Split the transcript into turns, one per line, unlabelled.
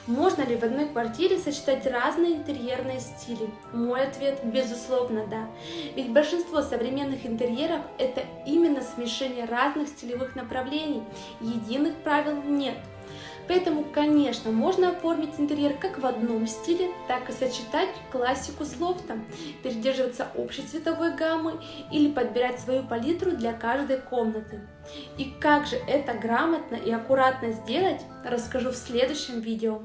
Можно ли в одной квартире сочетать разные интерьерные стили? Мой ответ – безусловно, да. Ведь большинство современных интерьеров – это именно смешение разных стилевых направлений. Единых правил нет. Поэтому, конечно, можно оформить интерьер как в одном стиле, так и сочетать классику с лофтом, придерживаться общей цветовой гаммы или подбирать свою палитру для каждой комнаты. И как же это грамотно и аккуратно сделать, расскажу в следующем видео.